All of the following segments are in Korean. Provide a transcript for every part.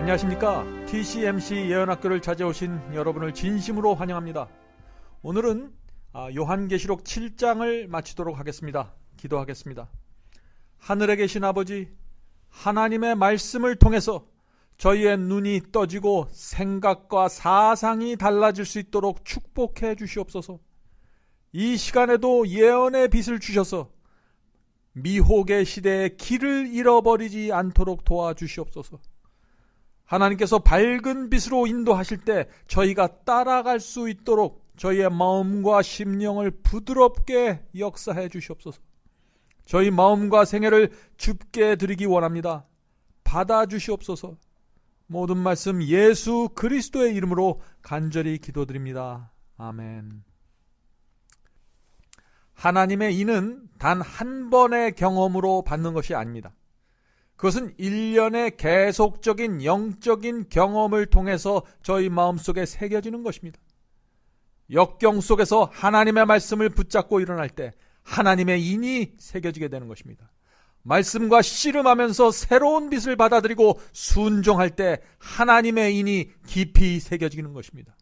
안녕하십니까. TCMC 예언학교를 찾아오신 여러분을 진심으로 환영합니다. 오늘은 요한계시록 7장을 마치도록 하겠습니다. 기도하겠습니다. 하늘에 계신 아버지, 하나님의 말씀을 통해서 저희의 눈이 떠지고 생각과 사상이 달라질 수 있도록 축복해 주시옵소서. 이 시간에도 예언의 빛을 주셔서 미혹의 시대에 길을 잃어버리지 않도록 도와주시옵소서. 하나님께서 밝은 빛으로 인도하실 때 저희가 따라갈 수 있도록 저희의 마음과 심령을 부드럽게 역사해 주시옵소서. 저희 마음과 생애를 주께 드리기 원합니다. 받아주시옵소서. 모든 말씀 예수 그리스도의 이름으로 간절히 기도드립니다. 아멘. 하나님의 인은 단 한 번의 경험으로 받는 것이 아닙니다. 그것은 1년의 계속적인 영적인 경험을 통해서 저희 마음속에 새겨지는 것입니다. 역경 속에서 하나님의 말씀을 붙잡고 일어날 때 하나님의 인이 새겨지게 되는 것입니다. 말씀과 씨름하면서 새로운 빛을 받아들이고 순종할 때 하나님의 인이 깊이 새겨지는 것입니다.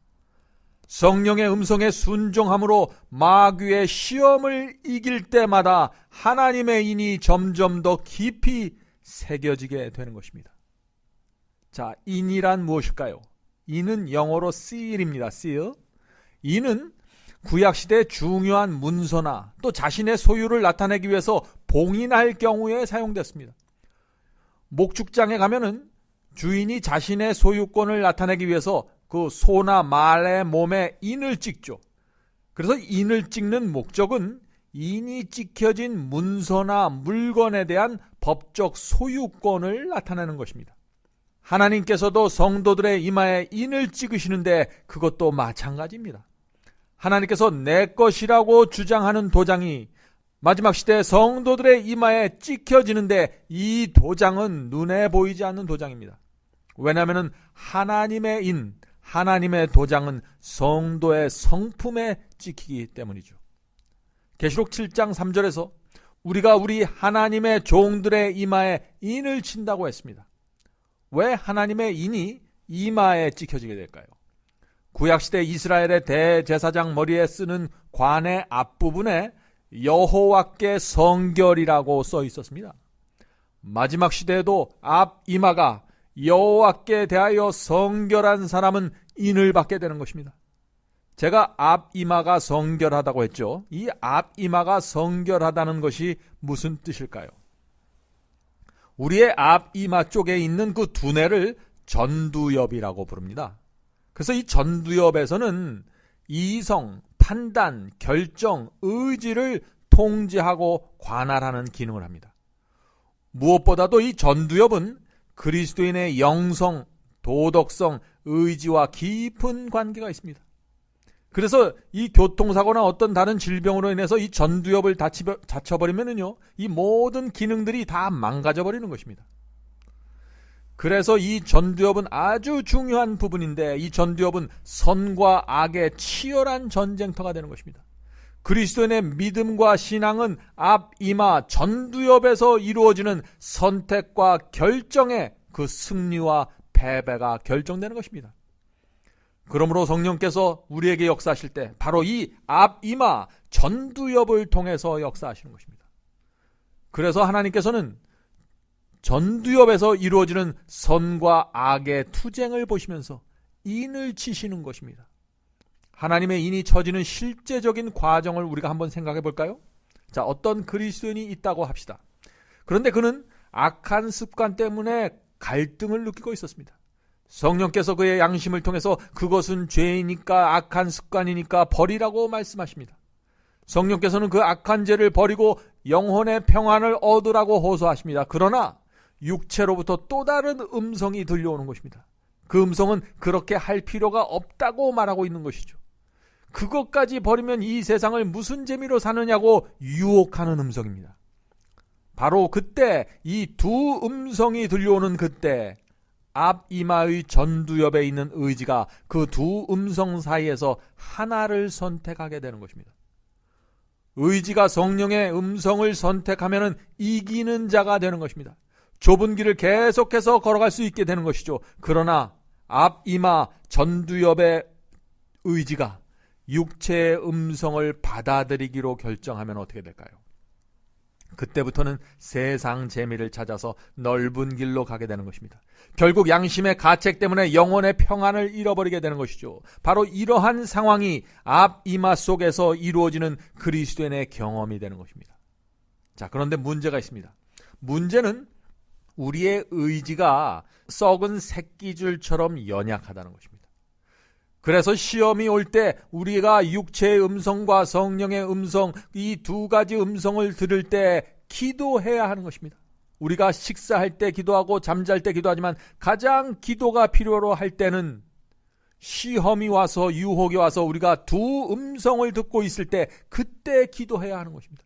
성령의 음성에 순종함으로 마귀의 시험을 이길 때마다 하나님의 인이 점점 더 깊이 새겨지게 되는 것입니다. 자, 인이란 무엇일까요? 인은 영어로 seal입니다. seal. 인은 구약시대 중요한 문서나 또 자신의 소유를 나타내기 위해서 봉인할 경우에 사용됐습니다. 목축장에 가면은 주인이 자신의 소유권을 나타내기 위해서 그 소나 말의 몸에 인을 찍죠. 그래서 인을 찍는 목적은 인이 찍혀진 문서나 물건에 대한 법적 소유권을 나타내는 것입니다. 하나님께서도 성도들의 이마에 인을 찍으시는데 그것도 마찬가지입니다. 하나님께서 내 것이라고 주장하는 도장이 마지막 시대 성도들의 이마에 찍혀지는데 이 도장은 눈에 보이지 않는 도장입니다. 왜냐하면 하나님의 인, 하나님의 도장은 성도의 성품에 찍히기 때문이죠. 계시록 7장 3절에서 우리가 우리 하나님의 종들의 이마에 인을 친다고 했습니다. 왜 하나님의 인이 이마에 찍혀지게 될까요? 구약시대 이스라엘의 대제사장 머리에 쓰는 관의 앞부분에 여호와께 성결이라고 써 있었습니다. 마지막 시대에도 앞 이마가 여호와께 대하여 성결한 사람은 인을 받게 되는 것입니다. 제가 앞이마가 성결하다고 했죠. 이 앞이마가 성결하다는 것이 무슨 뜻일까요? 우리의 앞이마 쪽에 있는 그 두뇌를 전두엽이라고 부릅니다. 그래서 이 전두엽에서는 이성, 판단, 결정, 의지를 통제하고 관할하는 기능을 합니다. 무엇보다도 이 전두엽은 그리스도인의 영성, 도덕성, 의지와 깊은 관계가 있습니다. 그래서 이 교통사고나 어떤 다른 질병으로 인해서 이 전두엽을 다쳐버리면은요, 이 모든 기능들이 다 망가져버리는 것입니다. 그래서 이 전두엽은 아주 중요한 부분인데 이 전두엽은 선과 악의 치열한 전쟁터가 되는 것입니다. 그리스도인의 믿음과 신앙은 앞이마 전두엽에서 이루어지는 선택과 결정의 그 승리와 패배가 결정되는 것입니다. 그러므로 성령께서 우리에게 역사하실 때 바로 이 앞이마 전두엽을 통해서 역사하시는 것입니다. 그래서 하나님께서는 전두엽에서 이루어지는 선과 악의 투쟁을 보시면서 인을 치시는 것입니다. 하나님의 인이 쳐지는 실제적인 과정을 우리가 한번 생각해 볼까요? 자, 어떤 그리스도인이 있다고 합시다. 그런데 그는 악한 습관 때문에 갈등을 느끼고 있었습니다. 성령께서 그의 양심을 통해서 그것은 죄이니까 악한 습관이니까 버리라고 말씀하십니다. 성령께서는 그 악한 죄를 버리고 영혼의 평안을 얻으라고 호소하십니다. 그러나 육체로부터 또 다른 음성이 들려오는 것입니다. 그 음성은 그렇게 할 필요가 없다고 말하고 있는 것이죠. 그것까지 버리면 이 세상을 무슨 재미로 사느냐고 유혹하는 음성입니다. 바로 그때 이 두 음성이 들려오는 그때 앞이마의 전두엽에 있는 의지가 그 두 음성 사이에서 하나를 선택하게 되는 것입니다. 의지가 성령의 음성을 선택하면 이기는 자가 되는 것입니다. 좁은 길을 계속해서 걸어갈 수 있게 되는 것이죠. 그러나 앞 이마 전두엽의 의지가 육체의 음성을 받아들이기로 결정하면 어떻게 될까요? 그때부터는 세상 재미를 찾아서 넓은 길로 가게 되는 것입니다. 결국 양심의 가책 때문에 영혼의 평안을 잃어버리게 되는 것이죠. 바로 이러한 상황이 앞 이마 속에서 이루어지는 그리스도인의 경험이 되는 것입니다. 자, 그런데 문제가 있습니다. 문제는 우리의 의지가 썩은 새끼줄처럼 연약하다는 것입니다. 그래서 시험이 올 때 우리가 육체의 음성과 성령의 음성, 이 두 가지 음성을 들을 때 기도해야 하는 것입니다. 우리가 식사할 때 기도하고 잠잘 때 기도하지만 가장 기도가 필요로 할 때는 시험이 와서 유혹이 와서 우리가 두 음성을 듣고 있을 때 그때 기도해야 하는 것입니다.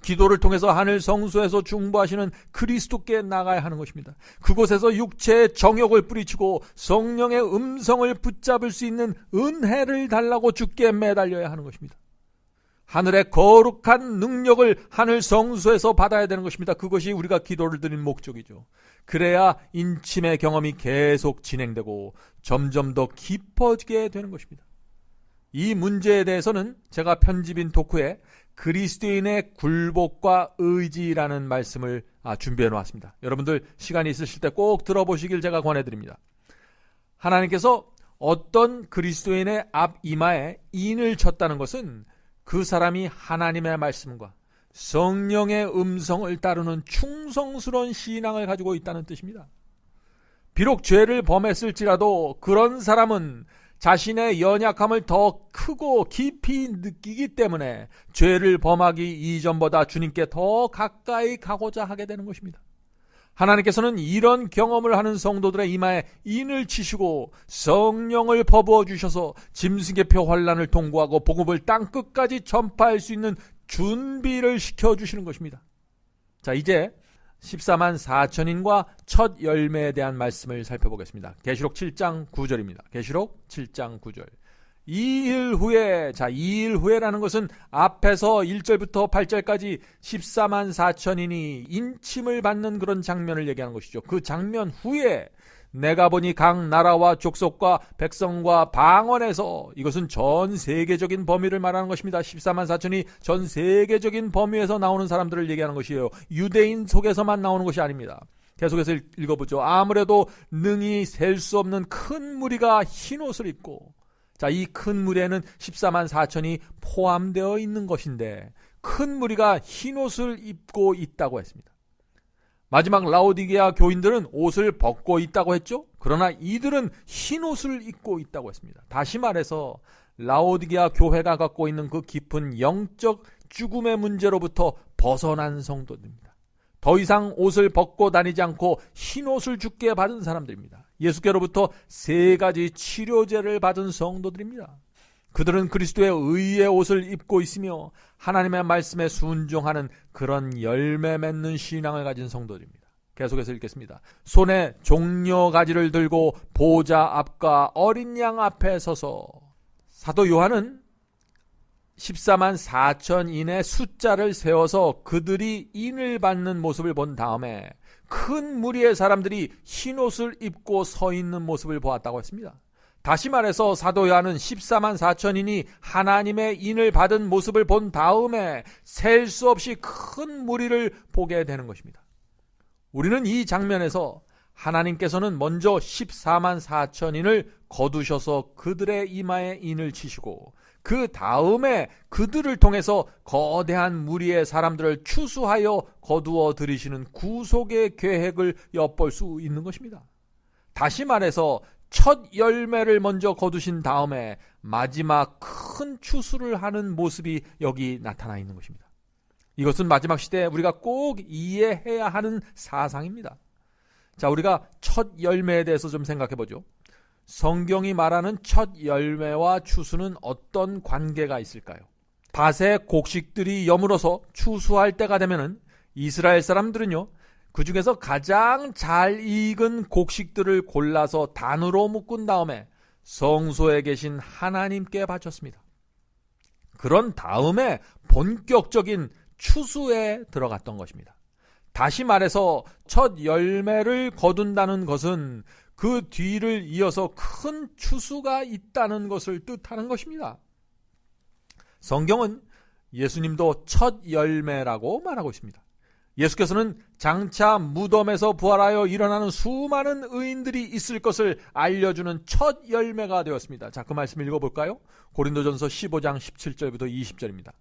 기도를 통해서 하늘 성소에서 중보하시는 그리스도께 나가야 하는 것입니다. 그곳에서 육체의 정욕을 뿌리치고 성령의 음성을 붙잡을 수 있는 은혜를 달라고 주께 매달려야 하는 것입니다. 하늘의 거룩한 능력을 하늘 성소에서 받아야 되는 것입니다. 그것이 우리가 기도를 드린 목적이죠. 그래야 인침의 경험이 계속 진행되고 점점 더 깊어지게 되는 것입니다. 이 문제에 대해서는 제가 편집인 토크에 그리스도인의 굴복과 의지라는 말씀을 준비해 놓았습니다. 여러분들 시간이 있으실 때 꼭 들어보시길 제가 권해드립니다. 하나님께서 어떤 그리스도인의 앞 이마에 인을 쳤다는 것은 그 사람이 하나님의 말씀과 성령의 음성을 따르는 충성스러운 신앙을 가지고 있다는 뜻입니다. 비록 죄를 범했을지라도 그런 사람은 자신의 연약함을 더 크고 깊이 느끼기 때문에 죄를 범하기 이전보다 주님께 더 가까이 가고자 하게 되는 것입니다. 하나님께서는 이런 경험을 하는 성도들의 이마에 인을 치시고 성령을 퍼부어 주셔서 짐승의 표 환난을 통과하고 복음을 땅끝까지 전파할 수 있는 준비를 시켜주시는 것입니다. 자, 이제 14만 4천인과 첫 열매에 대한 말씀을 살펴보겠습니다. 계시록 7장 9절입니다. 계시록 7장 9절. 2일 후에, 자, 2일 후에라는 것은 앞에서 1절부터 8절까지 14만 4천인이 인침을 받는 그런 장면을 얘기하는 것이죠. 그 장면 후에 내가 보니 각 나라와 족속과 백성과 방언에서, 이것은 전 세계적인 범위를 말하는 것입니다. 14만 4천이 전 세계적인 범위에서 나오는 사람들을 얘기하는 것이에요. 유대인 속에서만 나오는 것이 아닙니다. 계속해서 읽어보죠. 아무래도 능히 셀 수 없는 큰 무리가 흰옷을 입고, 자, 이 큰 무리에는 14만 4천이 포함되어 있는 것인데 큰 무리가 흰옷을 입고 있다고 했습니다. 마지막 라오디게아 교인들은 옷을 벗고 있다고 했죠. 그러나 이들은 흰옷을 입고 있다고 했습니다. 다시 말해서 라오디게아 교회가 갖고 있는 그 깊은 영적 죽음의 문제로부터 벗어난 성도들입니다. 더 이상 옷을 벗고 다니지 않고 흰옷을 주께 받은 사람들입니다. 예수께로부터 3가지 치료제를 받은 성도들입니다. 그들은 그리스도의 의의 옷을 입고 있으며 하나님의 말씀에 순종하는 그런 열매 맺는 신앙을 가진 성도들입니다. 계속해서 읽겠습니다. 손에 종려 가지를 들고 보좌 앞과 어린 양 앞에 서서, 사도 요한은 14만 4천인의 숫자를 세워서 그들이 인을 받는 모습을 본 다음에 큰 무리의 사람들이 흰옷을 입고 서 있는 모습을 보았다고 했습니다. 다시 말해서 사도 요한은 14만 4천인이 하나님의 인을 받은 모습을 본 다음에 셀 수 없이 큰 무리를 보게 되는 것입니다. 우리는 이 장면에서 하나님께서는 먼저 14만 4천인을 거두셔서 그들의 이마에 인을 치시고 그 다음에 그들을 통해서 거대한 무리의 사람들을 추수하여 거두어 들이시는 구속의 계획을 엿볼 수 있는 것입니다. 다시 말해서 첫 열매를 먼저 거두신 다음에 마지막 큰 추수를 하는 모습이 여기 나타나 있는 것입니다. 이것은 마지막 시대에 우리가 꼭 이해해야 하는 사상입니다. 자, 우리가 첫 열매에 대해서 좀 생각해 보죠. 성경이 말하는 첫 열매와 추수는 어떤 관계가 있을까요? 밭의 곡식들이 여물어서 추수할 때가 되면은 이스라엘 사람들은요, 그 중에서 가장 잘 익은 곡식들을 골라서 단으로 묶은 다음에 성소에 계신 하나님께 바쳤습니다. 그런 다음에 본격적인 추수에 들어갔던 것입니다. 다시 말해서 첫 열매를 거둔다는 것은 그 뒤를 이어서 큰 추수가 있다는 것을 뜻하는 것입니다. 성경은 예수님도 첫 열매라고 말하고 있습니다. 예수께서는 장차 무덤에서 부활하여 일어나는 수많은 의인들이 있을 것을 알려주는 첫 열매가 되었습니다. 자, 그 말씀 읽어볼까요? 고린도전서 15장 17절부터 20절입니다.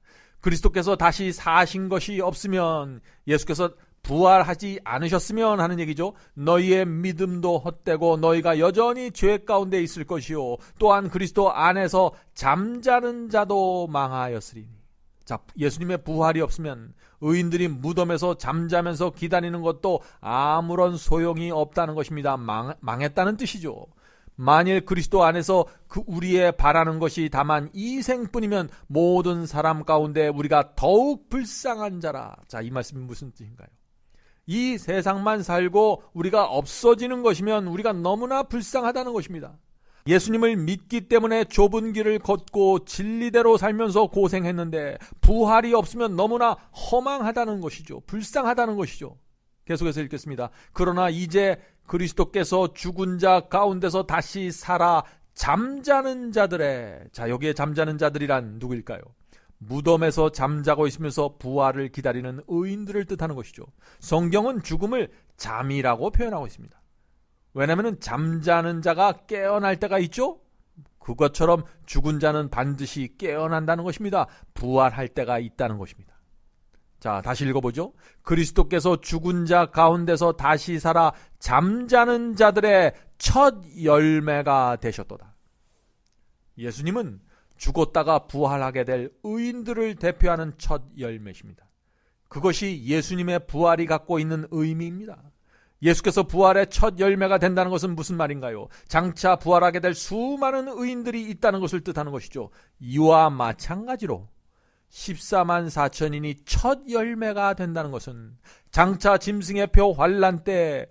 그리스도께서 다시 사신 것이 없으면, 예수께서 부활하지 않으셨으면 하는 얘기죠. 너희의 믿음도 헛되고 너희가 여전히 죄 가운데 있을 것이요, 또한 그리스도 안에서 잠자는 자도 망하였으리니. 자, 예수님의 부활이 없으면 의인들이 무덤에서 잠자면서 기다리는 것도 아무런 소용이 없다는 것입니다. 망했다는 뜻이죠. 만일 그리스도 안에서 우리의 바라는 것이 다만 이 생뿐이면 모든 사람 가운데 우리가 더욱 불쌍한 자라. 자, 이 말씀이 무슨 뜻인가요? 이 세상만 살고 우리가 없어지는 것이면 우리가 너무나 불쌍하다는 것입니다. 예수님을 믿기 때문에 좁은 길을 걷고 진리대로 살면서 고생했는데 부활이 없으면 너무나 허망하다는 것이죠. 불쌍하다는 것이죠. 계속해서 읽겠습니다. 그러나 이제 그리스도께서 죽은 자 가운데서 다시 살아 잠자는 자들의, 자, 여기에 잠자는 자들이란 누구일까요? 무덤에서 잠자고 있으면서 부활을 기다리는 의인들을 뜻하는 것이죠. 성경은 죽음을 잠이라고 표현하고 있습니다. 왜냐하면 잠자는 자가 깨어날 때가 있죠. 그것처럼 죽은 자는 반드시 깨어난다는 것입니다. 부활할 때가 있다는 것입니다. 자, 다시 읽어보죠. 그리스도께서 죽은 자 가운데서 다시 살아 잠자는 자들의 첫 열매가 되셨도다. 예수님은 죽었다가 부활하게 될 의인들을 대표하는 첫 열매십니다. 그것이 예수님의 부활이 갖고 있는 의미입니다. 예수께서 부활의 첫 열매가 된다는 것은 무슨 말인가요? 장차 부활하게 될 수많은 의인들이 있다는 것을 뜻하는 것이죠. 이와 마찬가지로 14만 4천인이 첫 열매가 된다는 것은 장차 짐승의 표 환란 때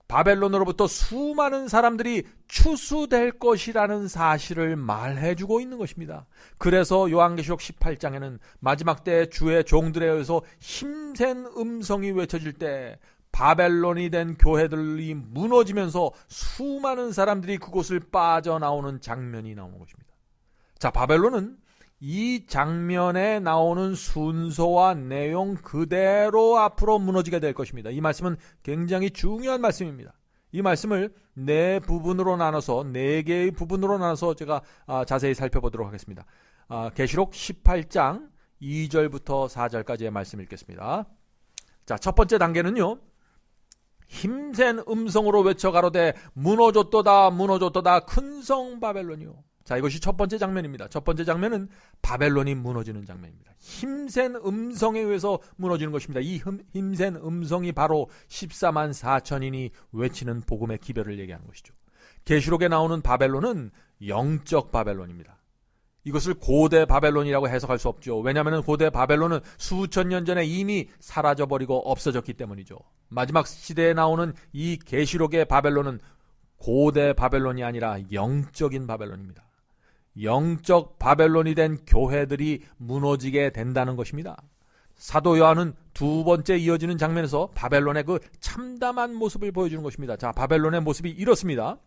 바벨론으로부터 수많은 사람들이 추수될 것이라는 사실을 말해주고 있는 것입니다. 그래서 요한계시록 18장에는 마지막 때 주의 종들에 의해서 힘센 음성이 외쳐질 때 바벨론이 된 교회들이 무너지면서 수많은 사람들이 그곳을 빠져나오는 장면이 나오는 것입니다. 자, 바벨론은 이 장면에 나오는 순서와 내용 그대로 앞으로 무너지게 될 것입니다. 이 말씀은 굉장히 중요한 말씀입니다. 이 말씀을 네 개의 부분으로 나눠서 제가 자세히 살펴보도록 하겠습니다. 계시록 18장 2절부터 4절까지의 말씀을 읽겠습니다. 자, 첫 번째 단계는요, 힘센 음성으로 외쳐 가로되 무너졌도다 무너졌도다 큰 성 바벨론이요. 자, 이것이 첫 번째 장면입니다. 첫 번째 장면은 바벨론이 무너지는 장면입니다. 힘센 음성에 의해서 무너지는 것입니다. 이 힘센 음성이 바로 14만 4천인이 외치는 복음의 기별을 얘기하는 것이죠. 계시록에 나오는 바벨론은 영적 바벨론입니다. 이것을 고대 바벨론이라고 해석할 수 없죠. 왜냐하면 고대 바벨론은 수천 년 전에 이미 사라져버리고 없어졌기 때문이죠. 마지막 시대에 나오는 이 계시록의 바벨론은 고대 바벨론이 아니라 영적인 바벨론입니다. 영적 바벨론이 된 교회들이 무너지게 된다는 것입니다. 사도 요한은 두 번째 이어지는 장면에서 바벨론의 그 참담한 모습을 보여주는 것입니다. 자, 바벨론의 모습이 이렇습니다.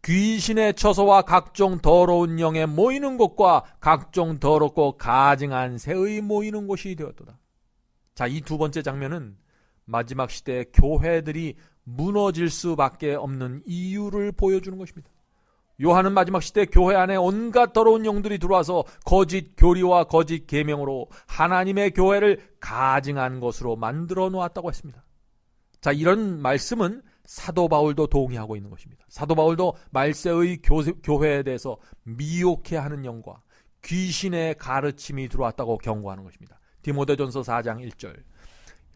귀신의 처소와 각종 더러운 영에 모이는 곳과 각종 더럽고 가증한 새의 모이는 곳이 되었도다. 자, 이 두 번째 장면은 마지막 시대의 교회들이 무너질 수밖에 없는 이유를 보여주는 것입니다. 요한은 마지막 시대 교회 안에 온갖 더러운 영들이 들어와서 거짓 교리와 거짓 계명으로 하나님의 교회를 가증한 것으로 만들어 놓았다고 했습니다. 자, 이런 말씀은 사도 바울도 동의하고 있는 것입니다. 사도 바울도 말세의 교회에 대해서 미혹해하는 영과 귀신의 가르침이 들어왔다고 경고하는 것입니다. 디모데전서 4장 1절.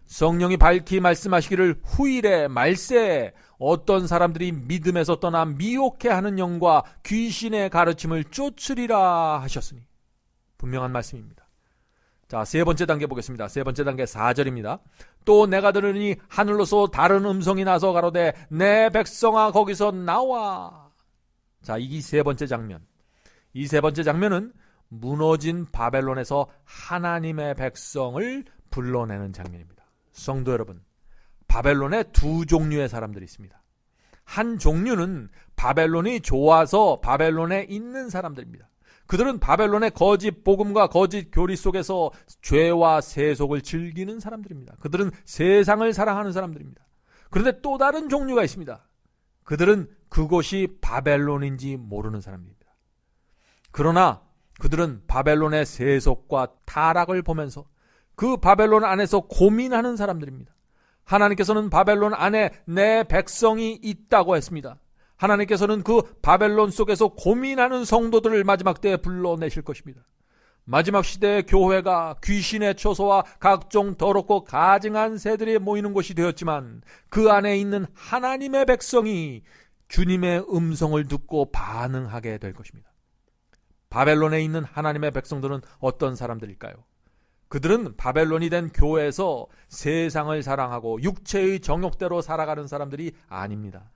성령이 밝히 말씀하시기를 후일에 말세에 어떤 사람들이 믿음에서 떠나 미혹해하는 영과 귀신의 가르침을 쫓으리라 하셨으니. 분명한 말씀입니다. 자, 세 번째 단계 보겠습니다. 세 번째 단계 4절입니다. 또 내가 들으니 하늘로서 다른 음성이 나서 가로되 내 백성아 거기서 나와. 자, 이 세 번째 장면. 이 세 번째 장면은 무너진 바벨론에서 하나님의 백성을 불러내는 장면입니다. 성도 여러분, 바벨론에 두 종류의 사람들이 있습니다. 한 종류는 바벨론이 좋아서 바벨론에 있는 사람들입니다. 그들은 바벨론의 거짓 복음과 거짓 교리 속에서 죄와 세속을 즐기는 사람들입니다. 그들은 세상을 사랑하는 사람들입니다. 그런데 또 다른 종류가 있습니다. 그들은 그곳이 바벨론인지 모르는 사람입니다. 그러나 그들은 바벨론의 세속과 타락을 보면서 그 바벨론 안에서 고민하는 사람들입니다. 하나님께서는 바벨론 안에 내 백성이 있다고 했습니다. 하나님께서는 그 바벨론 속에서 고민하는 성도들을 마지막 때에 불러내실 것입니다. 마지막 시대의 교회가 귀신의 처소와 각종 더럽고 가증한 새들이 모이는 곳이 되었지만 그 안에 있는 하나님의 백성이 주님의 음성을 듣고 반응하게 될 것입니다. 바벨론에 있는 하나님의 백성들은 어떤 사람들일까요? 그들은 바벨론이 된 교회에서 세상을 사랑하고 육체의 정욕대로 살아가는 사람들이 아닙니다.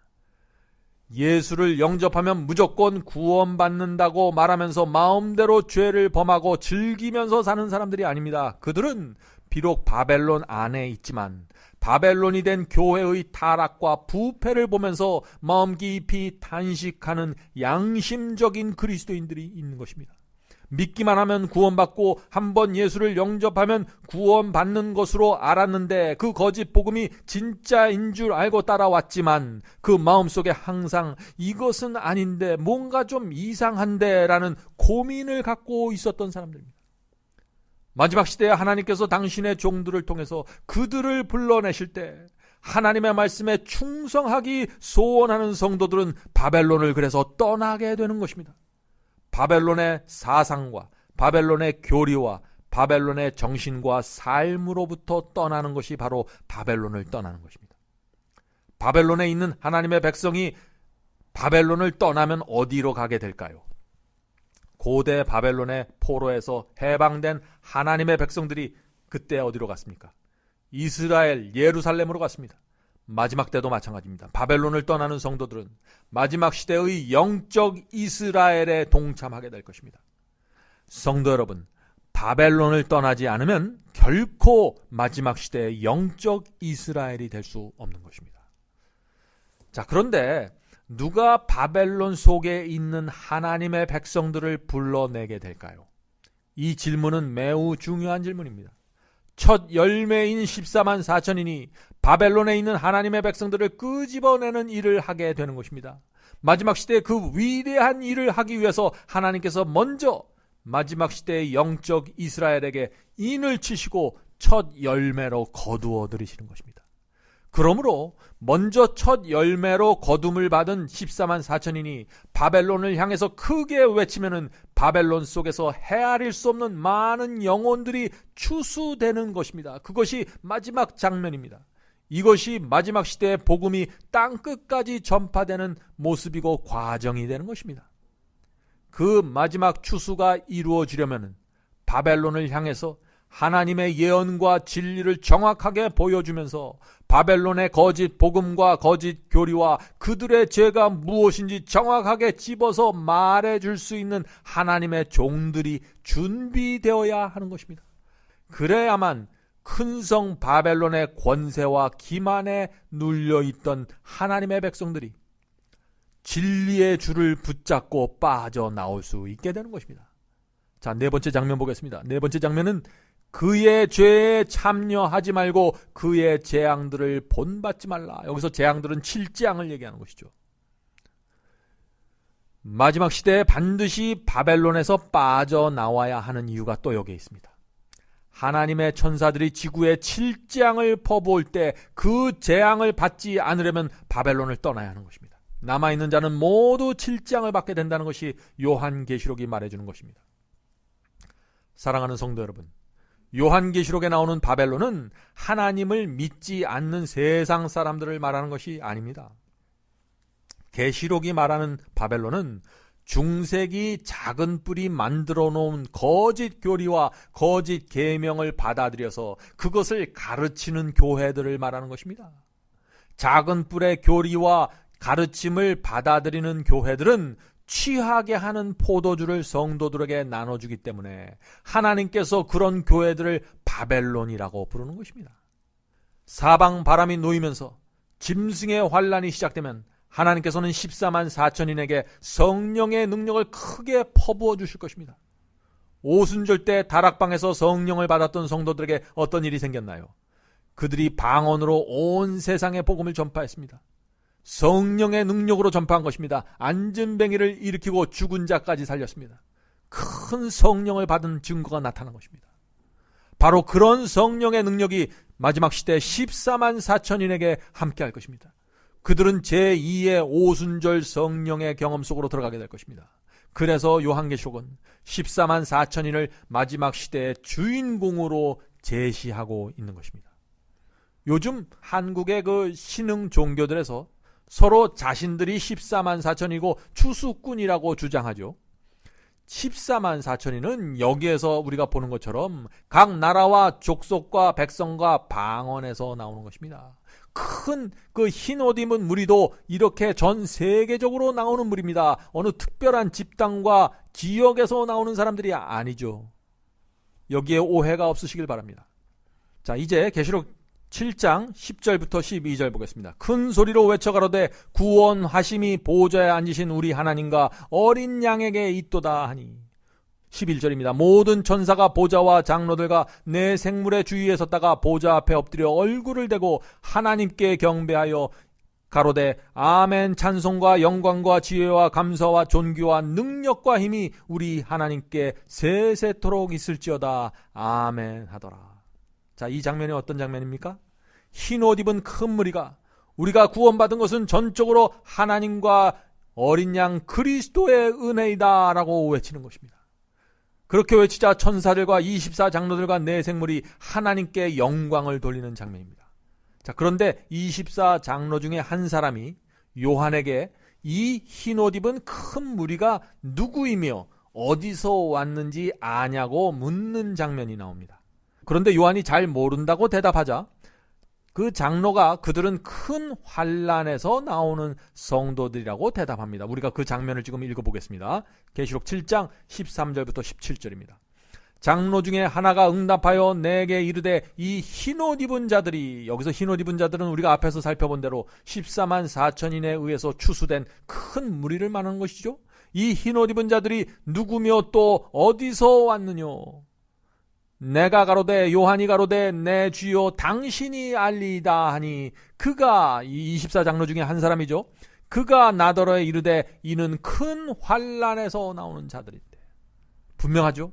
예수를 영접하면 무조건 구원받는다고 말하면서 마음대로 죄를 범하고 즐기면서 사는 사람들이 아닙니다. 그들은 비록 바벨론 안에 있지만 바벨론이 된 교회의 타락과 부패를 보면서 마음 깊이 탄식하는 양심적인 그리스도인들이 있는 것입니다. 믿기만 하면 구원받고 한번 예수를 영접하면 구원받는 것으로 알았는데 그 거짓 복음이 진짜인 줄 알고 따라왔지만 그 마음속에 항상 이것은 아닌데 뭔가 좀 이상한데 라는 고민을 갖고 있었던 사람들입니다. 마지막 시대에 하나님께서 당신의 종들을 통해서 그들을 불러내실 때 하나님의 말씀에 충성하기 소원하는 성도들은 바벨론을 그래서 떠나게 되는 것입니다. 바벨론의 사상과 바벨론의 교리와 바벨론의 정신과 삶으로부터 떠나는 것이 바로 바벨론을 떠나는 것입니다. 바벨론에 있는 하나님의 백성이 바벨론을 떠나면 어디로 가게 될까요? 고대 바벨론의 포로에서 해방된 하나님의 백성들이 그때 어디로 갔습니까? 이스라엘 예루살렘으로 갔습니다. 마지막 때도 마찬가지입니다. 바벨론을 떠나는 성도들은 마지막 시대의 영적 이스라엘에 동참하게 될 것입니다. 성도 여러분, 바벨론을 떠나지 않으면 결코 마지막 시대의 영적 이스라엘이 될 수 없는 것입니다. 자, 그런데 누가 바벨론 속에 있는 하나님의 백성들을 불러내게 될까요? 이 질문은 매우 중요한 질문입니다. 첫 열매인 14만 4천인이 바벨론에 있는 하나님의 백성들을 끄집어내는 일을 하게 되는 것입니다. 마지막 시대에 그 위대한 일을 하기 위해서 하나님께서 먼저 마지막 시대의 영적 이스라엘에게 인을 치시고 첫 열매로 거두어 들이시는 것입니다. 그러므로 먼저 첫 열매로 거둠을 받은 14만 4천인이 바벨론을 향해서 크게 외치면은 바벨론 속에서 헤아릴 수 없는 많은 영혼들이 추수되는 것입니다. 그것이 마지막 장면입니다. 이것이 마지막 시대의 복음이 땅끝까지 전파되는 모습이고 과정이 되는 것입니다. 그 마지막 추수가 이루어지려면 바벨론을 향해서 하나님의 예언과 진리를 정확하게 보여주면서 바벨론의 거짓 복음과 거짓 교리와 그들의 죄가 무엇인지 정확하게 집어서 말해줄 수 있는 하나님의 종들이 준비되어야 하는 것입니다. 그래야만 큰 성 바벨론의 권세와 기만에 눌려있던 하나님의 백성들이 진리의 줄을 붙잡고 빠져나올 수 있게 되는 것입니다. 자, 네 번째 장면 보겠습니다. 네 번째 장면은 그의 죄에 참여하지 말고 그의 재앙들을 본받지 말라. 여기서 재앙들은 7재앙을 얘기하는 것이죠. 마지막 시대에 반드시 바벨론에서 빠져나와야 하는 이유가 또 여기에 있습니다. 하나님의 천사들이 지구에 7재앙을 퍼부을 때 그 재앙을 받지 않으려면 바벨론을 떠나야 하는 것입니다. 남아있는 자는 모두 7재앙을 받게 된다는 것이 요한계시록이 말해주는 것입니다. 사랑하는 성도 여러분, 요한계시록에 나오는 바벨론은 하나님을 믿지 않는 세상 사람들을 말하는 것이 아닙니다. 계시록이 말하는 바벨론은 중세기 작은 뿔이 만들어 놓은 거짓 교리와 거짓 계명을 받아들여서 그것을 가르치는 교회들을 말하는 것입니다. 작은 뿔의 교리와 가르침을 받아들이는 교회들은 취하게 하는 포도주를 성도들에게 나눠주기 때문에 하나님께서 그런 교회들을 바벨론이라고 부르는 것입니다. 사방 바람이 놓이면서 짐승의 환란이 시작되면 하나님께서는 14만 4천인에게 성령의 능력을 크게 퍼부어 주실 것입니다. 오순절 때 다락방에서 성령을 받았던 성도들에게 어떤 일이 생겼나요? 그들이 방언으로 온 세상에 복음을 전파했습니다. 성령의 능력으로 전파한 것입니다. 안전뱅이를 일으키고 죽은 자까지 살렸습니다. 큰 성령을 받은 증거가 나타난 것입니다. 바로 그런 성령의 능력이 마지막 시대 14만 4천인에게 함께할 것입니다. 그들은 제2의 오순절 성령의 경험 속으로 들어가게 될 것입니다. 그래서 요한계시록은 14만 4천인을 마지막 시대의 주인공으로 제시하고 있는 것입니다. 요즘 한국의 그 신흥 종교들에서 서로 자신들이 14만 4천이고 추수꾼이라고 주장하죠. 14만 4천인은 여기에서 우리가 보는 것처럼 각 나라와 족속과 백성과 방언에서 나오는 것입니다. 큰 그 흰 옷 입은 무리도 이렇게 전 세계적으로 나오는 무리입니다. 어느 특별한 집단과 지역에서 나오는 사람들이 아니죠. 여기에 오해가 없으시길 바랍니다. 자, 이제 계시록 7장 10절부터 12절 보겠습니다. 큰 소리로 외쳐 가로되 구원하심이 보좌에 앉으신 우리 하나님과 어린 양에게 있도다 하니. 11절입니다. 모든 천사가 보좌와 장로들과 내 생물의 주위에 섰다가 보좌 앞에 엎드려 얼굴을 대고 하나님께 경배하여 가로되 아멘. 찬송과 영광과 지혜와 감사와 존귀와 능력과 힘이 우리 하나님께 세세토록 있을지어다. 아멘 하더라. 자, 이 장면이 어떤 장면입니까? 흰 옷 입은 큰 무리가 우리가 구원받은 것은 전적으로 하나님과 어린 양 그리스도의 은혜이다 라고 외치는 것입니다. 그렇게 외치자 천사들과 24장로들과 내 생물이 하나님께 영광을 돌리는 장면입니다. 자, 그런데 24장로 중에 한 사람이 요한에게 이 흰 옷 입은 큰 무리가 누구이며 어디서 왔는지 아냐고 묻는 장면이 나옵니다. 그런데 요한이 잘 모른다고 대답하자 그 장로가 그들은 큰 환난에서 나오는 성도들이라고 대답합니다. 우리가 그 장면을 지금 읽어보겠습니다. 계시록 7장 13절부터 17절입니다. 장로 중에 하나가 응답하여 내게 이르되 이 흰옷 입은 자들이, 여기서 흰옷 입은 자들은 우리가 앞에서 살펴본 대로 14만 4천인에 의해서 추수된 큰 무리를 말하는 것이죠. 이 흰옷 입은 자들이 누구며 또 어디서 왔느뇨? 내가 가로되 요한이 가로되 내 주여 당신이 알리이다 하니 그가, 이 24장로 중에 한 사람이죠. 그가 나더러 이르되 이는 큰 환난에서 나오는 자들이대. 분명하죠.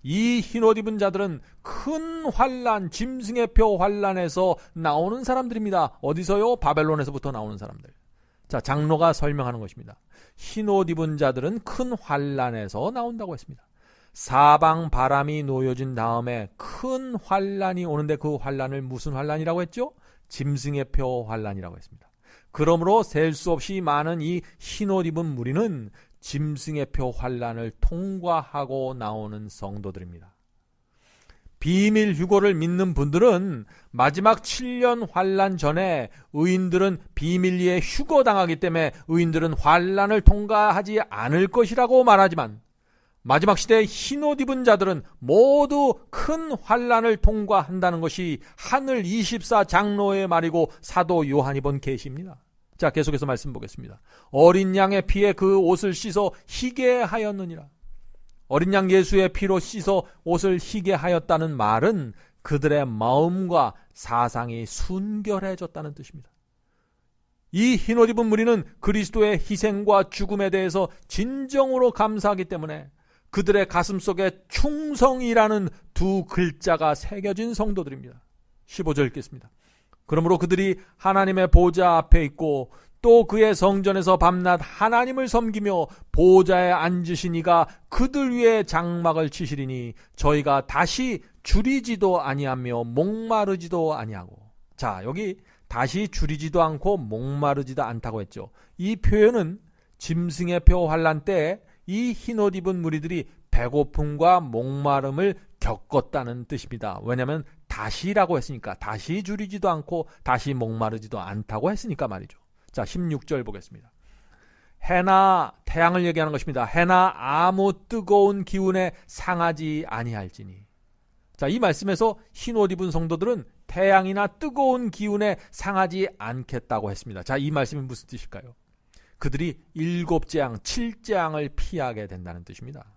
이 흰옷 입은 자들은 큰 환난, 짐승의 표 환난에서 나오는 사람들입니다. 어디서요? 바벨론에서부터 나오는 사람들. 자, 장로가 설명하는 것입니다. 흰옷 입은 자들은 큰 환난에서 나온다고 했습니다. 사방 바람이 놓여진 다음에 큰 환란이 오는데 그 환란을 무슨 환란이라고 했죠? 짐승의 표 환란이라고 했습니다. 그러므로 셀 수 없이 많은 이 흰옷 입은 무리는 짐승의 표 환란을 통과하고 나오는 성도들입니다. 비밀 휴거를 믿는 분들은 마지막 7년 환란 전에 의인들은 비밀리에 휴거당하기 때문에 의인들은 환란을 통과하지 않을 것이라고 말하지만 마지막 시대의 흰옷 입은 자들은 모두 큰 환란을 통과한다는 것이 하늘 24장로의 말이고 사도 요한이 본 계시입니다. 자, 계속해서 말씀 보겠습니다. 어린 양의 피에 그 옷을 씻어 희게 하였느니라. 어린 양 예수의 피로 씻어 옷을 희게 하였다는 말은 그들의 마음과 사상이 순결해졌다는 뜻입니다. 이 흰옷 입은 무리는 그리스도의 희생과 죽음에 대해서 진정으로 감사하기 때문에 그들의 가슴 속에 충성이라는 두 글자가 새겨진 성도들입니다. 15절 읽겠습니다. 그러므로 그들이 하나님의 보좌 앞에 있고 또 그의 성전에서 밤낮 하나님을 섬기며 보좌에 앉으신 이가 그들 위에 장막을 치시리니 저희가 다시 줄이지도 아니하며 목마르지도 아니하고. 자, 여기 다시 줄이지도 않고 목마르지도 않다고 했죠. 이 표현은 짐승의 표 환란 때 이 흰옷 입은 무리들이 배고픔과 목마름을 겪었다는 뜻입니다. 왜냐하면 다시라고 했으니까, 다시 줄이지도 않고 다시 목마르지도 않다고 했으니까 말이죠. 자, 16절 보겠습니다. 해나, 태양을 얘기하는 것입니다. 해나 아무 뜨거운 기운에 상하지 아니할지니. 자, 이 말씀에서 흰옷 입은 성도들은 태양이나 뜨거운 기운에 상하지 않겠다고 했습니다. 자, 이 말씀이 무슨 뜻일까요? 그들이 7재앙, 7재앙을 피하게 된다는 뜻입니다.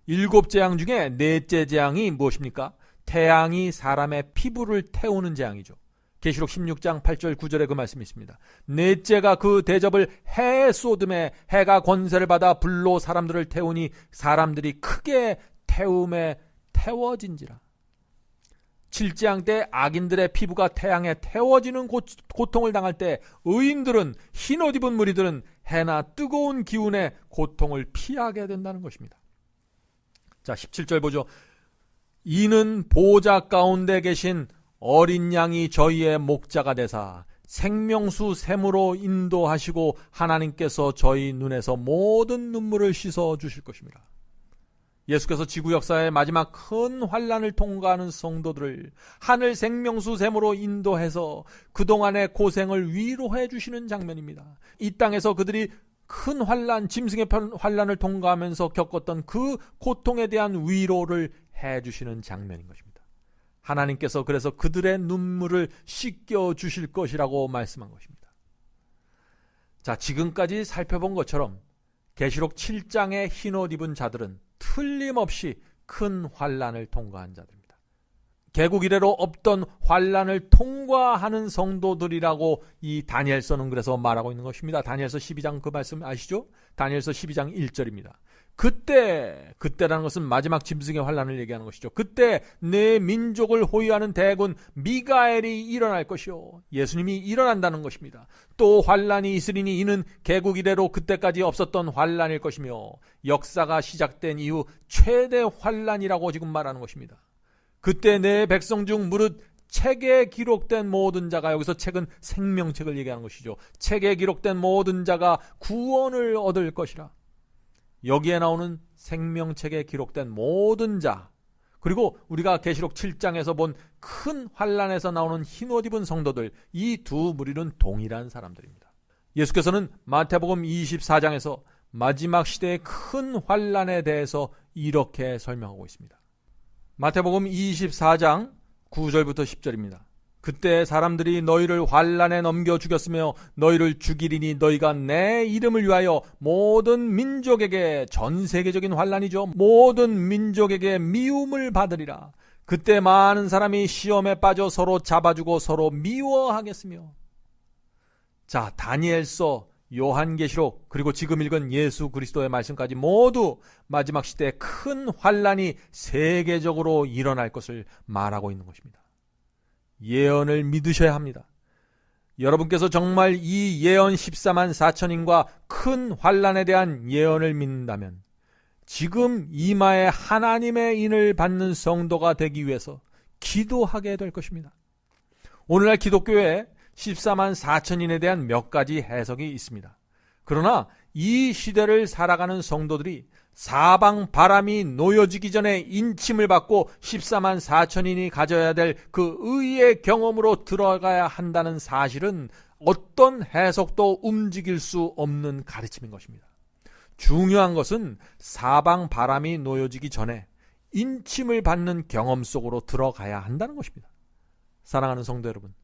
7재앙 중에 4째 재앙이 무엇입니까? 태양이 사람의 피부를 태우는 재앙이죠. 계시록 16장 8절 9절에 그 말씀이 있습니다. 4째가 그 대접을 해에 쏟음에 해가 권세를 받아 불로 사람들을 태우니 사람들이 크게 태움에 태워진지라. 7재앙 때 악인들의 피부가 태양에 태워지는 고통을 당할 때 의인들은, 흰옷 입은 무리들은 해나 뜨거운 기운의 고통을 피하게 된다는 것입니다. 자, 17절 보죠. 이는 보좌 가운데 계신 어린 양이 저희의 목자가 되사 생명수 샘으로 인도하시고 하나님께서 저희 눈에서 모든 눈물을 씻어 주실 것입니다. 예수께서 지구 역사의 마지막 큰 환난을 통과하는 성도들을 하늘 생명수 샘으로 인도해서 그동안의 고생을 위로해 주시는 장면입니다. 이 땅에서 그들이 큰 환난, 짐승의 환난을 통과하면서 겪었던 그 고통에 대한 위로를 해 주시는 장면인 것입니다. 하나님께서 그래서 그들의 눈물을 씻겨 주실 것이라고 말씀한 것입니다. 자, 지금까지 살펴본 것처럼 계시록 7장의 흰옷 입은 자들은 틀림없이 큰 환난을 통과한 자들입니다. 개국 이래로 없던 환난을 통과하는 성도들이라고 이 다니엘서는 그래서 말하고 있는 것입니다. 다니엘서 12장 그 말씀 아시죠? 다니엘서 12장 1절입니다. 그때라는 것은 마지막 짐승의 환난을 얘기하는 것이죠. 그때 내 민족을 호위하는 대군 미가엘이 일어날 것이요. 예수님이 일어난다는 것입니다. 또 환난이 있으리니 이는 개국 이래로 그때까지 없었던 환난일 것이며 역사가 시작된 이후 최대 환난이라고 지금 말하는 것입니다. 그때 내 백성 중 무릇 책에 기록된 모든 자가, 여기서 책은 생명책을 얘기하는 것이죠. 책에 기록된 모든 자가 구원을 얻을 것이라. 여기에 나오는 생명책에 기록된 모든 자, 그리고 우리가 계시록 7장에서 본 큰 환난에서 나오는 흰옷 입은 성도들, 이 두 무리는 동일한 사람들입니다. 예수께서는 마태복음 24장에서 마지막 시대의 큰 환난에 대해서 이렇게 설명하고 있습니다. 마태복음 24장 9절부터 10절입니다. 그때 사람들이 너희를 환난에 넘겨 죽였으며 너희를 죽이리니 너희가 내 이름을 위하여 모든 민족에게, 전 세계적인 환난이죠, 모든 민족에게 미움을 받으리라. 그때 많은 사람이 시험에 빠져 서로 잡아주고 서로 미워하겠으며. 자, 다니엘서, 요한계시록, 그리고 지금 읽은 예수 그리스도의 말씀까지 모두 마지막 시대에 큰 환난이 세계적으로 일어날 것을 말하고 있는 것입니다. 예언을 믿으셔야 합니다. 여러분께서 정말 이 예언 14만 4천인과 큰 환난에 대한 예언을 믿는다면 지금 이마에 하나님의 인을 받는 성도가 되기 위해서 기도하게 될 것입니다. 오늘날 기독교에 14만 4천인에 대한 몇 가지 해석이 있습니다. 그러나 이 시대를 살아가는 성도들이 사방 바람이 놓여지기 전에 인침을 받고 14만 4천인이 가져야 될 그 의의 경험으로 들어가야 한다는 사실은 어떤 해석도 움직일 수 없는 가르침인 것입니다. 중요한 것은 사방 바람이 놓여지기 전에 인침을 받는 경험 속으로 들어가야 한다는 것입니다. 사랑하는 성도 여러분,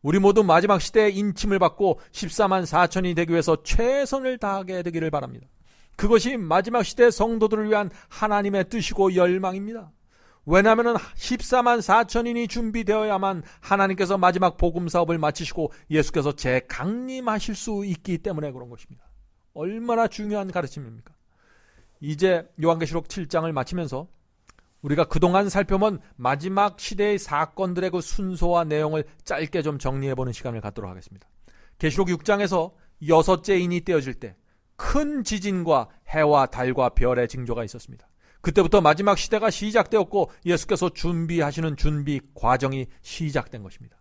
우리 모두 마지막 시대에 인침을 받고 14만 4천이 되기 위해서 최선을 다하게 되기를 바랍니다. 그것이 마지막 시대 성도들을 위한 하나님의 뜻이고 열망입니다. 왜냐하면 14만 4천인이 준비되어야만 하나님께서 마지막 복음 사업을 마치시고 예수께서 재강림하실 수 있기 때문에 그런 것입니다. 얼마나 중요한 가르침입니까? 이제 요한계시록 7장을 마치면서 우리가 그동안 살펴본 마지막 시대의 사건들의 그 순서와 내용을 짧게 좀 정리해보는 시간을 갖도록 하겠습니다. 계시록 6장에서 6째 인이 떼어질 때 큰 지진과 해와 달과 별의 징조가 있었습니다. 그때부터 마지막 시대가 시작되었고 예수께서 준비하시는 준비 과정이 시작된 것입니다.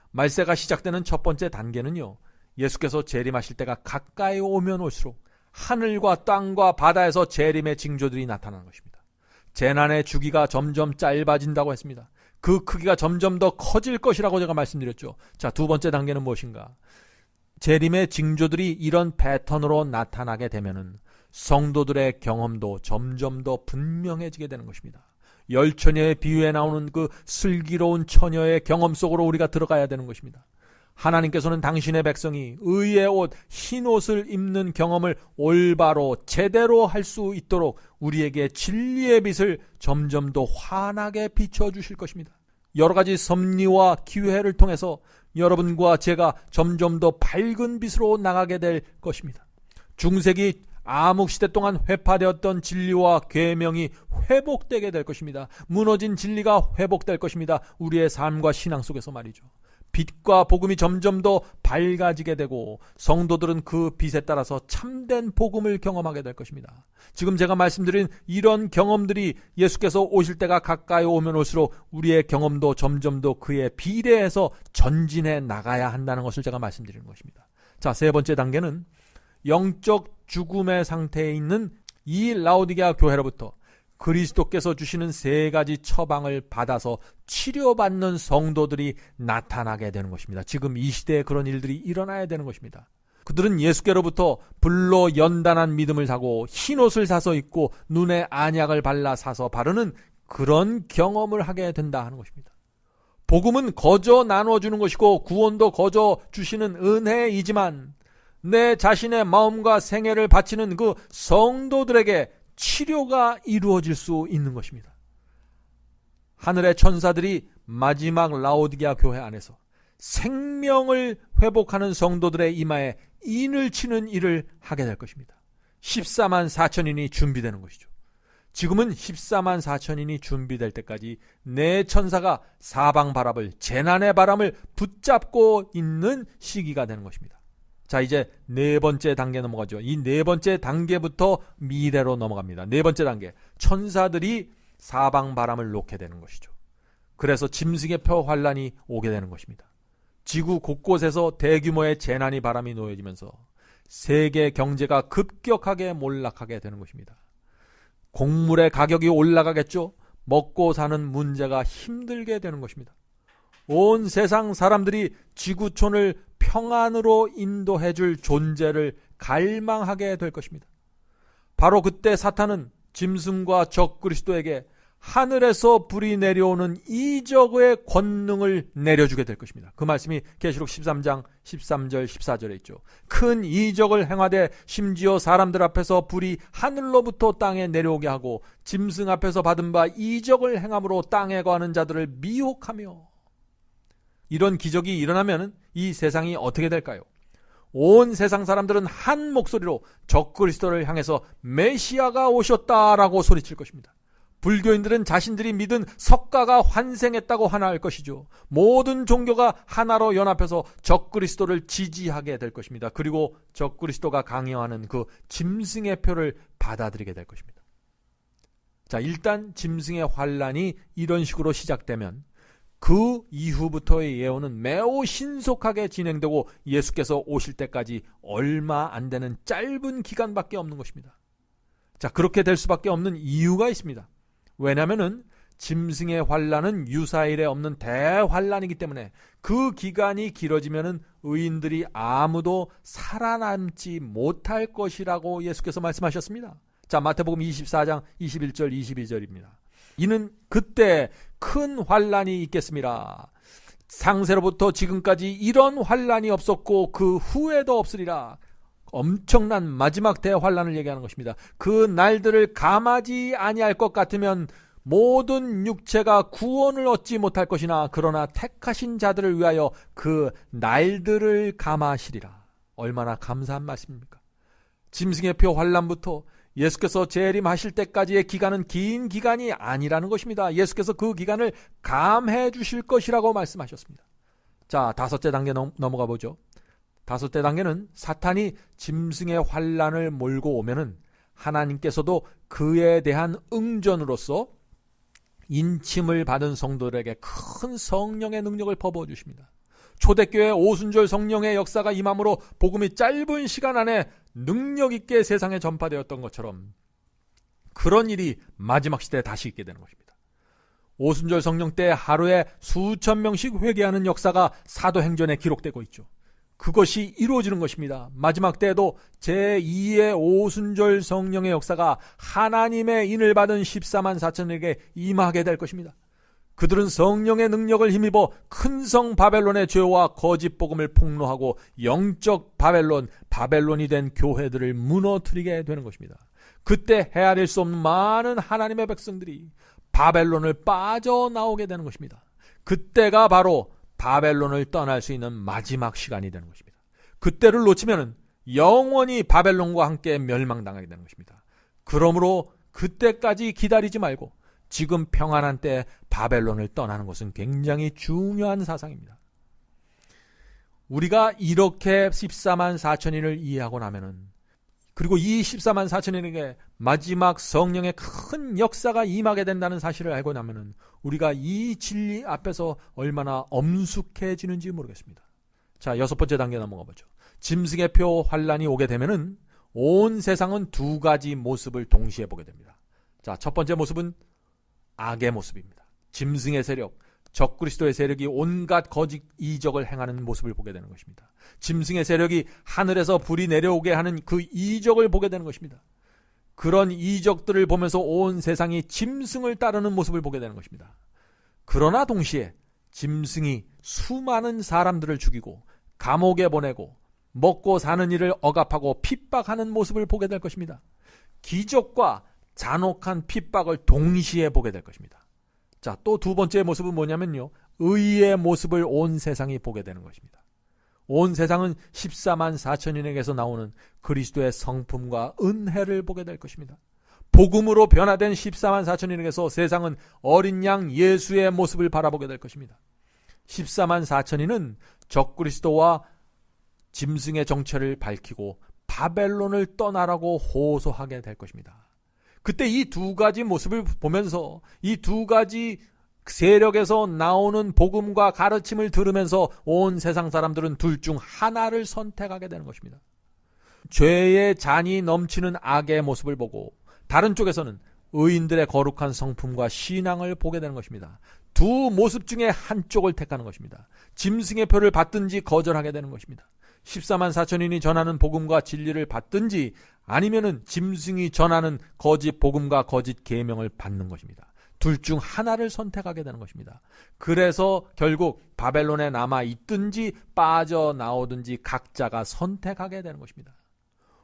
말세가 시작되는 첫 번째 단계는요, 예수께서 재림하실 때가 가까이 오면 올수록 하늘과 땅과 바다에서 재림의 징조들이 나타나는 것입니다. 재난의 주기가 점점 짧아진다고 했습니다. 그 크기가 점점 더 커질 것이라고 제가 말씀드렸죠. 자, 두 번째 단계는 무엇인가? 재림의 징조들이 이런 패턴으로 나타나게 되면은 성도들의 경험도 점점 더 분명해지게 되는 것입니다. 열처녀의 비유에 나오는 그 슬기로운 처녀의 경험 속으로 우리가 들어가야 되는 것입니다. 하나님께서는 당신의 백성이 의의 옷, 흰 옷을 입는 경험을 올바로 제대로 할 수 있도록 우리에게 진리의 빛을 점점 더 환하게 비춰주실 것입니다. 여러 가지 섭리와 기회를 통해서 여러분과 제가 점점 더 밝은 빛으로 나가게 될 것입니다. 중세기 암흑시대 동안 회파되었던 진리와 계명이 회복되게 될 것입니다. 무너진 진리가 회복될 것입니다. 우리의 삶과 신앙 속에서 말이죠. 빛과 복음이 점점 더 밝아지게 되고 성도들은 그 빛에 따라서 참된 복음을 경험하게 될 것입니다. 지금 제가 말씀드린 이런 경험들이 예수께서 오실 때가 가까이 오면 올수록 우리의 경험도 점점 더 그에 비례해서 전진해 나가야 한다는 것을 제가 말씀드리는 것입니다. 자, 세 번째 단계는 영적 죽음의 상태에 있는 이 라오디게아 교회로부터 그리스도께서 주시는 세 가지 처방을 받아서 치료받는 성도들이 나타나게 되는 것입니다. 지금 이 시대에 그런 일들이 일어나야 되는 것입니다. 그들은 예수께로부터 불로 연단한 믿음을 사고 흰옷을 사서 입고 눈에 안약을 발라 사서 바르는 그런 경험을 하게 된다 하는 것입니다. 복음은 거저 나눠주는 것이고 구원도 거저 주시는 은혜이지만 내 자신의 마음과 생애를 바치는 그 성도들에게 치료가 이루어질 수 있는 것입니다. 하늘의 천사들이 마지막 라오디게아 교회 안에서 생명을 회복하는 성도들의 이마에 인을 치는 일을 하게 될 것입니다. 14만 4천인이 준비되는 것이죠. 지금은 14만 4천인이 준비될 때까지 내 천사가 사방 바람을, 재난의 바람을 붙잡고 있는 시기가 되는 것입니다. 자, 이제 네 번째 단계 넘어가죠. 이 네 번째 단계부터 미래로 넘어갑니다. 네 번째 단계, 천사들이 사방 바람을 놓게 되는 것이죠. 그래서 짐승의 표 환란이 오게 되는 것입니다. 지구 곳곳에서 대규모의 재난이 바람이 놓여지면서 세계 경제가 급격하게 몰락하게 되는 것입니다. 곡물의 가격이 올라가겠죠. 먹고 사는 문제가 힘들게 되는 것입니다. 온 세상 사람들이 지구촌을 평안으로 인도해 줄 존재를 갈망하게 될 것입니다. 바로 그때 사탄은 짐승과 적그리스도에게 하늘에서 불이 내려오는 이적의 권능을 내려주게 될 것입니다. 그 말씀이 계시록 13장 13절 14절에 있죠. 큰 이적을 행하되 심지어 사람들 앞에서 불이 하늘로부터 땅에 내려오게 하고 짐승 앞에서 받은 바 이적을 행함으로 땅에 거하는 자들을 미혹하며. 이런 기적이 일어나면 이 세상이 어떻게 될까요? 온 세상 사람들은 한 목소리로 적그리스도를 향해서 메시아가 오셨다라고 소리칠 것입니다. 불교인들은 자신들이 믿은 석가가 환생했다고 하나할 것이죠. 모든 종교가 하나로 연합해서 적그리스도를 지지하게 될 것입니다. 그리고 적그리스도가 강요하는 그 짐승의 표를 받아들이게 될 것입니다. 자, 일단 짐승의 환란이 이런 식으로 시작되면 그 이후부터의 예언은 매우 신속하게 진행되고 예수께서 오실 때까지 얼마 안 되는 짧은 기간밖에 없는 것입니다. 자, 그렇게 될 수밖에 없는 이유가 있습니다. 왜냐하면 짐승의 환란은 유사일에 없는 대환란이기 때문에 그 기간이 길어지면 의인들이 아무도 살아남지 못할 것이라고 예수께서 말씀하셨습니다. 자, 마태복음 24장 21절 22절입니다. 이는 그때 큰 환란이 있겠습니다. 상세로부터 지금까지 이런 환란이 없었고 그 후에도 없으리라. 엄청난 마지막 대환란을 얘기하는 것입니다. 그 날들을 감하지 아니할 것 같으면 모든 육체가 구원을 얻지 못할 것이나 그러나 택하신 자들을 위하여 그 날들을 감하시리라. 얼마나 감사한 말씀입니까? 짐승의 표 환란부터 예수께서 재림하실 때까지의 기간은 긴 기간이 아니라는 것입니다. 예수께서 그 기간을 감해 주실 것이라고 말씀하셨습니다. 자, 다섯째 단계 넘어가 보죠. 다섯째 단계는 사탄이 짐승의 환란을 몰고 오면은 하나님께서도 그에 대한 응전으로서 인침을 받은 성도들에게 큰 성령의 능력을 퍼부어 주십니다. 초대교회 오순절 성령의 역사가 임함으로 복음이 짧은 시간 안에 능력 있게 세상에 전파되었던 것처럼 그런 일이 마지막 시대에 다시 있게 되는 것입니다. 오순절 성령 때 하루에 수천 명씩 회개하는 역사가 사도행전에 기록되고 있죠. 그것이 이루어지는 것입니다. 마지막 때에도 제2의 오순절 성령의 역사가 하나님의 인을 받은 14만 4천에게 임하게 될 것입니다. 그들은 성령의 능력을 힘입어 큰 성 바벨론의 죄와 거짓 복음을 폭로하고 영적 바벨론이 된 교회들을 무너뜨리게 되는 것입니다. 그때 헤아릴 수 없는 많은 하나님의 백성들이 바벨론을 빠져나오게 되는 것입니다. 그때가 바로 바벨론을 떠날 수 있는 마지막 시간이 되는 것입니다. 그때를 놓치면 영원히 바벨론과 함께 멸망당하게 되는 것입니다. 그러므로 그때까지 기다리지 말고 지금 평안한 때 바벨론을 떠나는 것은 굉장히 중요한 사상입니다. 우리가 이렇게 14만 4천인을 이해하고 나면은, 그리고 이 14만 4천인에게 마지막 성령의 큰 역사가 임하게 된다는 사실을 알고 나면은 우리가 이 진리 앞에서 얼마나 엄숙해지는지 모르겠습니다. 자, 6번째 단계 넘어가 보죠. 짐승의 표 환란이 오게 되면은 온 세상은 두 가지 모습을 동시에 보게 됩니다. 자, 첫 번째 모습은 악의 모습입니다. 짐승의 세력, 적그리스도의 세력이 온갖 거짓 이적을 행하는 모습을 보게 되는 것입니다. 짐승의 세력이 하늘에서 불이 내려오게 하는 그 이적을 보게 되는 것입니다. 그런 이적들을 보면서 온 세상이 짐승을 따르는 모습을 보게 되는 것입니다. 그러나 동시에 짐승이 수많은 사람들을 죽이고 감옥에 보내고 먹고 사는 일을 억압하고 핍박하는 모습을 보게 될 것입니다. 기적과 잔혹한 핍박을 동시에 보게 될 것입니다. 자, 또 두 번째 모습은 뭐냐면요, 의의 모습을 온 세상이 보게 되는 것입니다. 온 세상은 14만 4천인에게서 나오는 그리스도의 성품과 은혜를 보게 될 것입니다. 복음으로 변화된 14만 4천인에게서 세상은 어린 양 예수의 모습을 바라보게 될 것입니다. 14만 4천인은 적그리스도와 짐승의 정체를 밝히고 바벨론을 떠나라고 호소하게 될 것입니다. 그때 이 두 가지 모습을 보면서 이 두 가지 세력에서 나오는 복음과 가르침을 들으면서 온 세상 사람들은 둘 중 하나를 선택하게 되는 것입니다. 죄의 잔이 넘치는 악의 모습을 보고 다른 쪽에서는 의인들의 거룩한 성품과 신앙을 보게 되는 것입니다. 두 모습 중에 한쪽을 택하는 것입니다. 짐승의 표를 받든지 거절하게 되는 것입니다. 14만 4천인이 전하는 복음과 진리를 받든지 아니면은 짐승이 전하는 거짓 복음과 거짓 계명을 받는 것입니다. 둘 중 하나를 선택하게 되는 것입니다. 그래서 결국 바벨론에 남아 있든지 빠져나오든지 각자가 선택하게 되는 것입니다.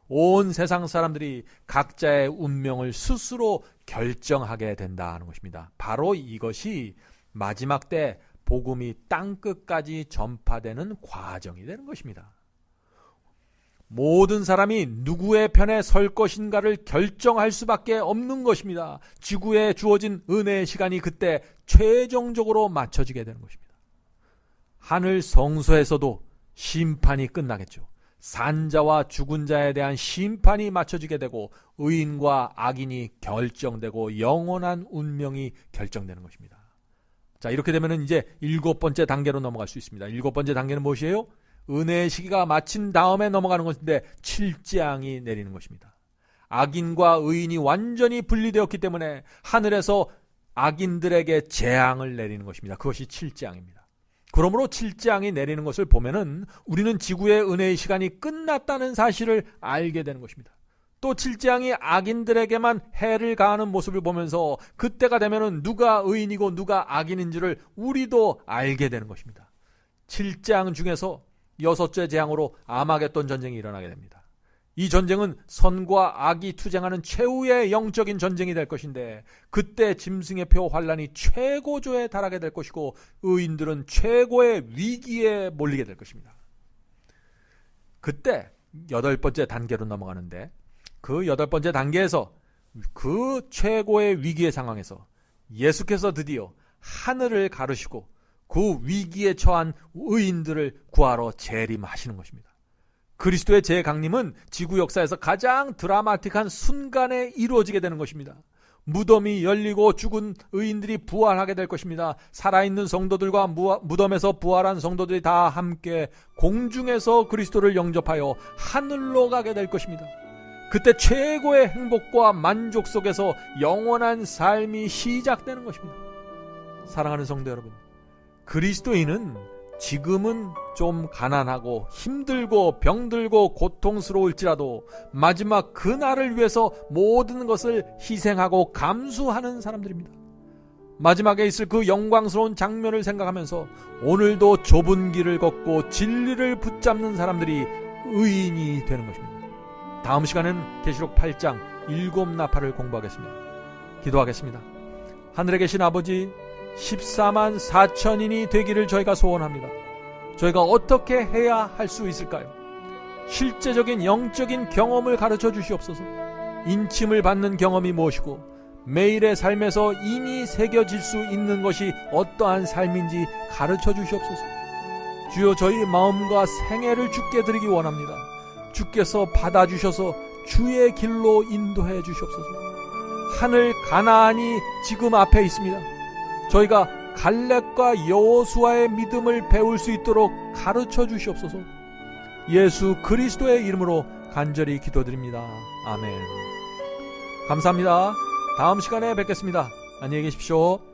온 세상 사람들이 각자의 운명을 스스로 결정하게 된다는 것입니다. 바로 이것이 마지막 때 복음이 땅끝까지 전파되는 과정이 되는 것입니다. 모든 사람이 누구의 편에 설 것인가를 결정할 수밖에 없는 것입니다. 지구에 주어진 은혜의 시간이 그때 최종적으로 맞춰지게 되는 것입니다. 하늘 성소에서도 심판이 끝나겠죠. 산자와 죽은 자에 대한 심판이 맞춰지게 되고 의인과 악인이 결정되고 영원한 운명이 결정되는 것입니다. 자, 이렇게 되면 이제 7번째 단계로 넘어갈 수 있습니다. 7번째 단계는 무엇이에요? 은혜의 시기가 마친 다음에 넘어가는 것인데 7재앙이 내리는 것입니다. 악인과 의인이 완전히 분리되었기 때문에 하늘에서 악인들에게 재앙을 내리는 것입니다. 그것이 7재앙입니다. 그러므로 7재앙이 내리는 것을 보면은 우리는 지구의 은혜의 시간이 끝났다는 사실을 알게 되는 것입니다. 또 7재앙이 악인들에게만 해를 가하는 모습을 보면서 그때가 되면은 누가 의인이고 누가 악인인지를 우리도 알게 되는 것입니다. 7재앙 중에서 6째 재앙으로 아마겟돈 전쟁이 일어나게 됩니다. 이 전쟁은 선과 악이 투쟁하는 최후의 영적인 전쟁이 될 것인데 그때 짐승의 표 환란이 최고조에 달하게 될 것이고 의인들은 최고의 위기에 몰리게 될 것입니다. 그때 8번째 단계로 넘어가는데 그 8번째 단계에서 그 최고의 위기의 상황에서 예수께서 드디어 하늘을 가르시고 그 위기에 처한 의인들을 구하러 재림하시는 것입니다. 그리스도의 재강림은 지구 역사에서 가장 드라마틱한 순간에 이루어지게 되는 것입니다. 무덤이 열리고 죽은 의인들이 부활하게 될 것입니다. 살아있는 성도들과 무덤에서 부활한 성도들이 다 함께 공중에서 그리스도를 영접하여 하늘로 가게 될 것입니다. 그때 최고의 행복과 만족 속에서 영원한 삶이 시작되는 것입니다. 사랑하는 성도 여러분, 그리스도인은 지금은 좀 가난하고 힘들고 병들고 고통스러울지라도 마지막 그날을 위해서 모든 것을 희생하고 감수하는 사람들입니다. 마지막에 있을 그 영광스러운 장면을 생각하면서 오늘도 좁은 길을 걷고 진리를 붙잡는 사람들이 의인이 되는 것입니다. 다음 시간은 계시록 8장 7나팔을 공부하겠습니다. 기도하겠습니다. 하늘에 계신 아버지, 14만 4천인이 되기를 저희가 소원합니다. 저희가 어떻게 해야 할 수 있을까요? 실제적인 영적인 경험을 가르쳐 주시옵소서. 인침을 받는 경험이 무엇이고 매일의 삶에서 인이 새겨질 수 있는 것이 어떠한 삶인지 가르쳐 주시옵소서. 주여, 저희 마음과 생애를 주께 드리기 원합니다. 주께서 받아주셔서 주의 길로 인도해 주시옵소서. 하늘 가나안이 지금 앞에 있습니다. 저희가 갈렙과 여호수아의 믿음을 배울 수 있도록 가르쳐 주시옵소서. 예수 그리스도의 이름으로 간절히 기도드립니다. 아멘. 감사합니다. 다음 시간에 뵙겠습니다. 안녕히 계십시오.